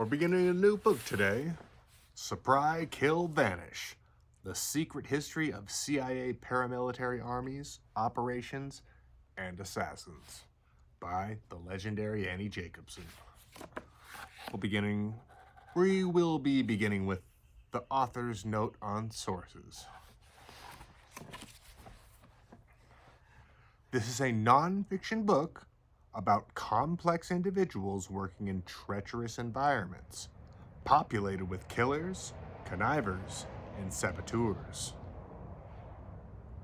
We're beginning a new book today, Surprise, Kill, Vanish, The Secret History of CIA Paramilitary Armies, Operations, and Assassins, by the legendary Annie Jacobson. We will be beginning with the author's note on sources. This is a non-fiction book about complex individuals working in treacherous environments, populated with killers, connivers, and saboteurs.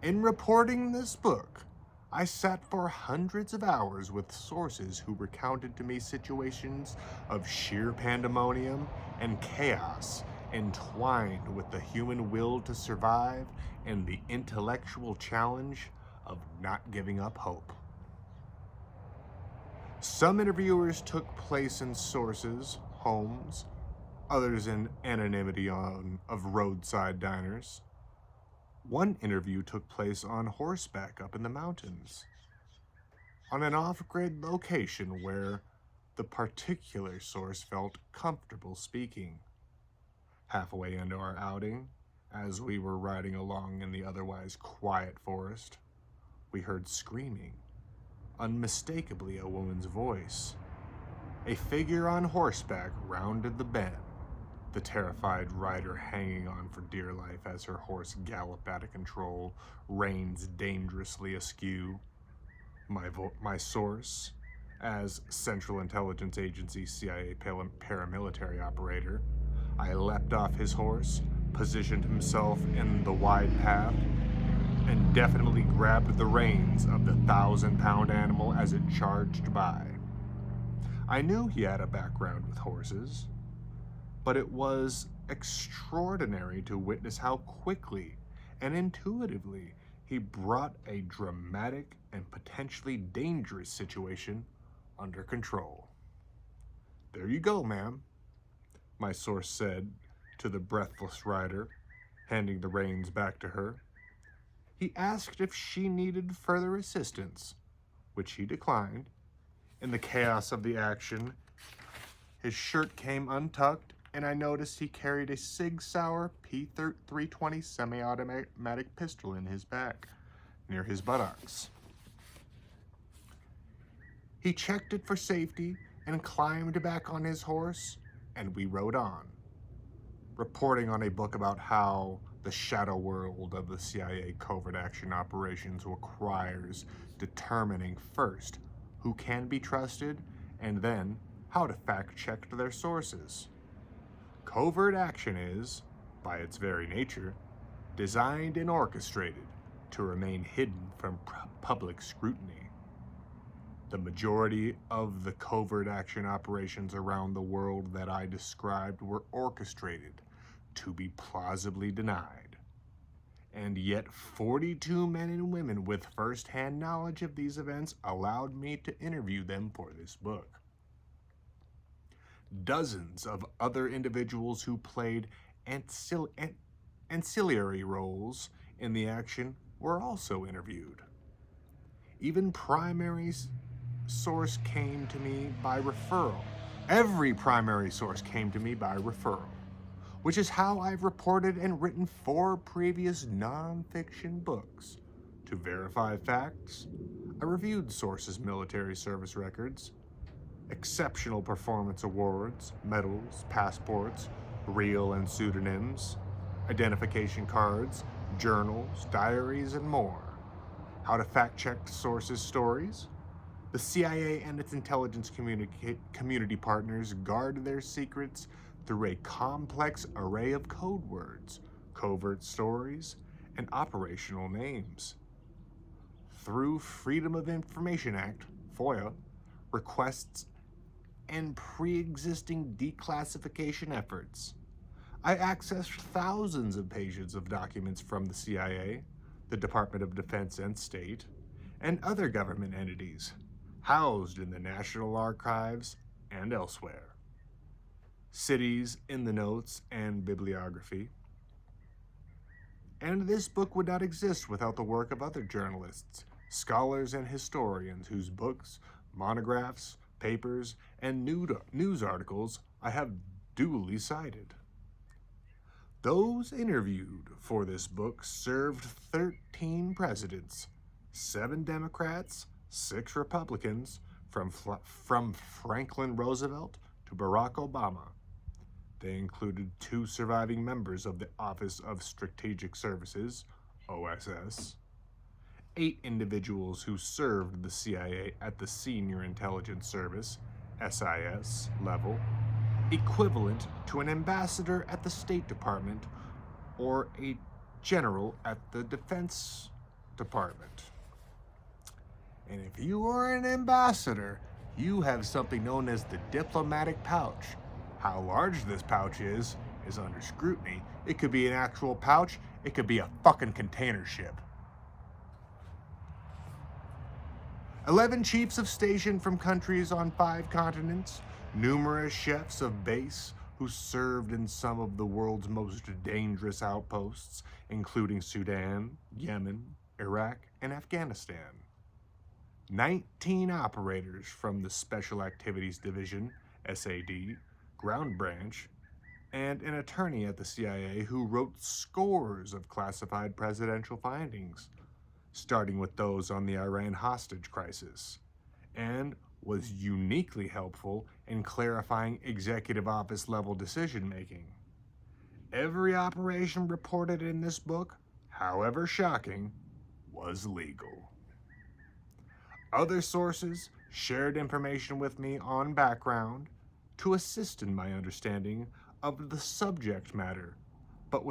In reporting this book, I sat for hundreds of hours with sources who recounted to me situations of sheer pandemonium and chaos entwined with the human will to survive and the intellectual challenge of not giving up hope. Some interviewers took place in sources, homes, others in anonymity of roadside diners. One interview took place on horseback up in the mountains, on an off-grid location where the particular source felt comfortable speaking. Halfway into our outing, as we were riding along in the otherwise quiet forest, we heard screaming. Unmistakably a woman's voice. A figure on horseback rounded the bend, the terrified rider hanging on for dear life as her horse galloped out of control, reins dangerously askew. My source, as Central Intelligence Agency CIA paramilitary operator, I leapt off his horse, positioned himself in the wide path, and definitely grabbed the reins of the 1,000-pound animal as it charged by. I knew he had a background with horses, but it was extraordinary to witness how quickly and intuitively he brought a dramatic and potentially dangerous situation under control. "There you go, ma'am," my source said to the breathless rider, handing the reins back to her. He asked if she needed further assistance, which he declined. In the chaos of the action, his shirt came untucked, and I noticed he carried a Sig Sauer P320 semi-automatic pistol in his back, near his buttocks. He checked it for safety and climbed back on his horse, and we rode on, reporting on a book about how the shadow world of the CIA covert action operations requires determining first who can be trusted and then how to fact-check their sources. Covert action is, by its very nature, designed and orchestrated to remain hidden from public scrutiny. The majority of the covert action operations around the world that I described were orchestrated to be plausibly denied. And yet 42 men and women with first-hand knowledge of these events allowed me to interview them for this book. Dozens of other individuals who played ancillary roles in the action were also interviewed. Even primary source came to me by referral. Every primary source came to me by referral, which is how I've reported and written 4 previous non-fiction books. To verify facts, I reviewed sources' military service records, exceptional performance awards, medals, passports, real and pseudonyms, identification cards, journals, diaries, and more. How to fact-check sources' stories. The CIA and its intelligence community partners guard their secrets through a complex array of code words, covert stories, and operational names. Through Freedom of Information Act, FOIA, requests and pre-existing declassification efforts, I accessed thousands of pages of documents from the CIA, the Department of Defense and State, and other government entities housed in the National Archives and elsewhere. Cities in the notes and bibliography. And this book would not exist without the work of other journalists, scholars, and historians whose books, monographs, papers, and news articles I have duly cited. Those interviewed for this book served 13 presidents, 7 Democrats, 6 Republicans, from Franklin Roosevelt to Barack Obama. They included 2 surviving members of the Office of Strategic Services, OSS, 8 individuals who served the CIA at the Senior Intelligence Service, SIS, level, equivalent to an ambassador at the State Department or a general at the Defense Department. And if you are an ambassador, you have something known as the diplomatic pouch. How large this pouch is under scrutiny. It could be an actual pouch, it could be a fucking container ship. 11 chiefs of station from countries on 5 continents, numerous chefs of base who served in some of the world's most dangerous outposts, including Sudan, Yemen, Iraq, and Afghanistan. 19 operators from the Special Activities Division, SAD, Ground Branch, and an attorney at the CIA who wrote scores of classified presidential findings, starting with those on the Iran hostage crisis, and was uniquely helpful in clarifying executive office level decision making. Every operation reported in this book, however shocking, was legal. Other sources shared information with me on background to assist in my understanding of the subject matter, but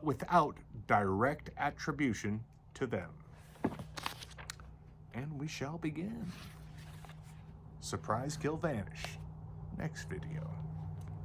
without direct attribution to them. And we shall begin. Surprise, kill, vanish. Next video.